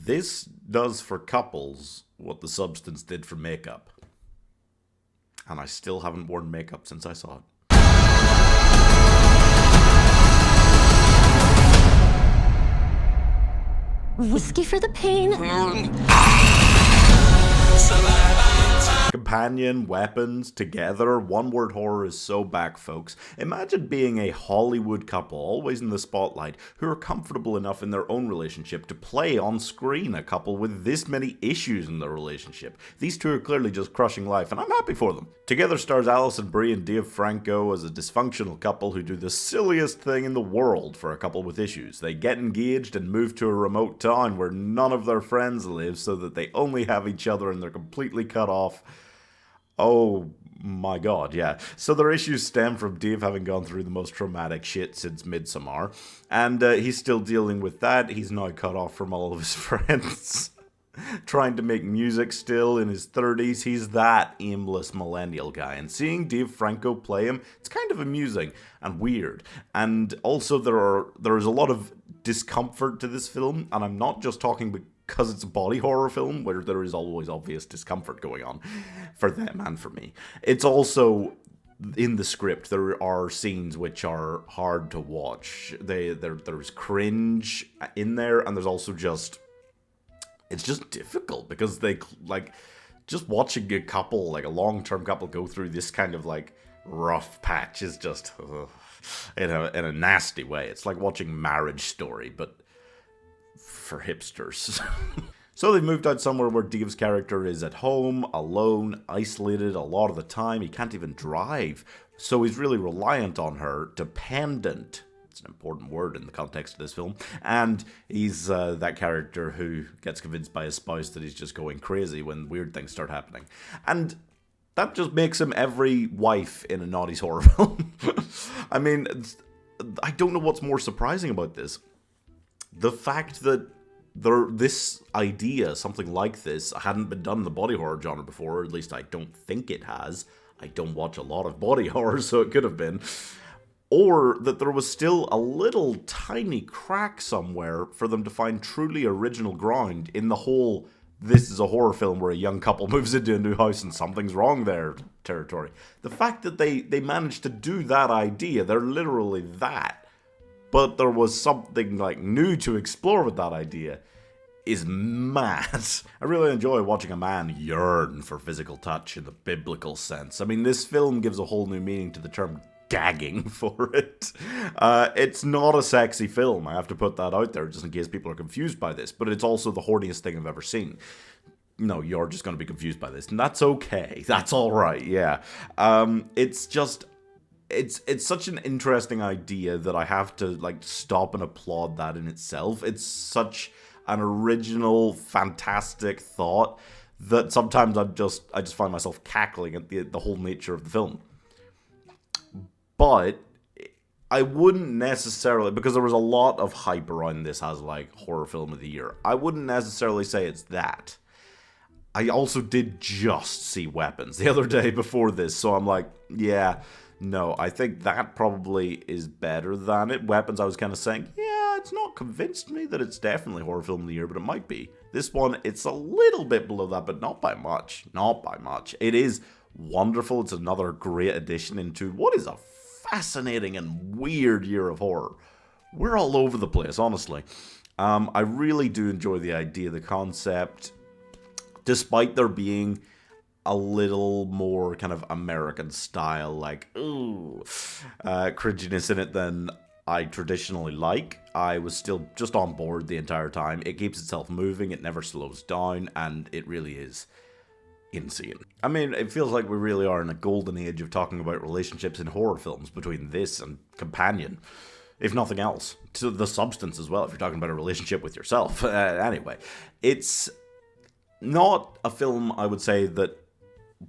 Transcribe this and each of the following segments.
This does for couples what the substance did for makeup. And I still haven't worn makeup since I saw it. Whiskey for the pain. Companion, weapons, together, one-word horror is so back, folks. Imagine being a Hollywood couple, always in the spotlight, who are comfortable enough in their own relationship to play on screen a couple with this many issues in their relationship. These two are clearly just crushing life, and I'm happy for them. Together stars Alison, Brie, and davefranco as a dysfunctional couple who do the silliest thing in the world for a couple with issues. They get engaged and move to a remote town where none of their friends live so that they only have each other and they're completely cut off. Oh my god, yeah. So their issues stem from Dave having gone through the most traumatic shit since Midsommar, and he's still dealing with that. He's now cut off from all of his friends. Trying to make music still in his 30s. He's that aimless millennial guy, and seeing davefranco play him, it's kind of amusing and weird. And also there is a lot of discomfort to this film, and I'm not just talking because it's a body horror film where there is always obvious discomfort going on for them and for me. It's also in the script there are scenes which are hard to watch. There's cringe in there, and there's also it's just difficult because they just watching a couple, like a long-term couple, go through this kind of like rough patch is just in a nasty way. It's like watching Marriage Story, but for hipsters. So they've moved out somewhere where Dave's character is at home, alone, isolated a lot of the time. He can't even drive, so he's really reliant on her, dependent. It's an important word in the context of this film. And he's that character who gets convinced by his spouse that he's just going crazy when weird things start happening. And that just makes him every wife in a naughty's horror film. I mean, I don't know what's more surprising about this. The fact that this idea, something like this, hadn't been done in the body horror genre before, or at least I don't think it has. I don't watch a lot of body horror, so it could have been. Or that there was still a little tiny crack somewhere for them to find truly original ground in the whole this is a horror film where a young couple moves into a new house and something's wrong there territory. The fact that they managed to do that idea, they're literally that, but there was something like new to explore with that idea, is mad. I really enjoy watching a man yearn for physical touch in the biblical sense. I mean, this film gives a whole new meaning to the term gagging for it. It's not a sexy film, I have to put that out there just in case people are confused by this, but it's also the horniest thing I've ever seen. No, you're just going to be confused by this, and that's okay. That's alright, yeah. It's such an interesting idea that I have to like stop and applaud that in itself. It's such an original, fantastic thought that sometimes I just find myself cackling at the whole nature of the film. But I wouldn't necessarily, because there was a lot of hype around this as like horror film of the year, I wouldn't necessarily say it's that. I also did just see Weapons the other day before this, so I'm like, yeah, no, I think that probably is better than it. Weapons, I was kind of saying, yeah, it's not convinced me that it's definitely horror film of the year, but it might be. This one, it's a little bit below that, but not by much. Not by much. It is wonderful. It's another great addition into what is a fascinating and weird year of horror. We're all over the place, honestly. I really do enjoy the idea, the concept, despite there being a little more kind of American style, like, ooh, cringiness in it than I traditionally like. I was still just on board the entire time. It keeps itself moving, it never slows down, and it really is insane. I mean, it feels like we really are in a golden age of talking about relationships in horror films between this and Companion, if nothing else. To the substance as well, if you're talking about a relationship with yourself. Anyway, it's not a film, I would say, that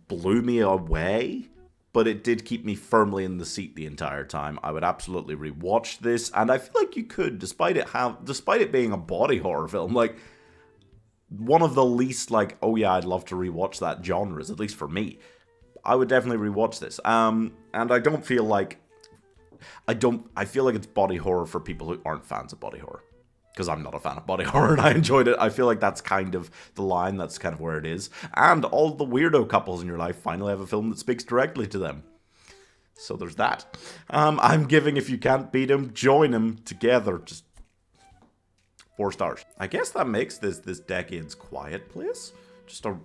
blew me away, but it did keep me firmly in the seat the entire time. I would absolutely rewatch this, and I feel like you could, despite it being a body horror film, like, one of the least, like, oh yeah, I'd love to rewatch that genres, at least for me. I would definitely rewatch this. And I don't feel like... I feel like it's body horror for people who aren't fans of body horror. because I'm not a fan of body horror and I enjoyed it. I feel like that's kind of the line, that's kind of where it is. And all the weirdo couples in your life finally have a film that speaks directly to them. So there's that. I'm giving If You Can't Beat 'Em, Join 'Em Together just 4 stars. I guess that makes this decade's Quiet Place. Just a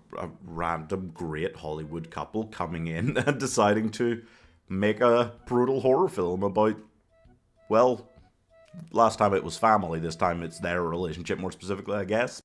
random great Hollywood couple coming in and deciding to make a brutal horror film about, well, last time it was family, this time it's their relationship more specifically, I guess.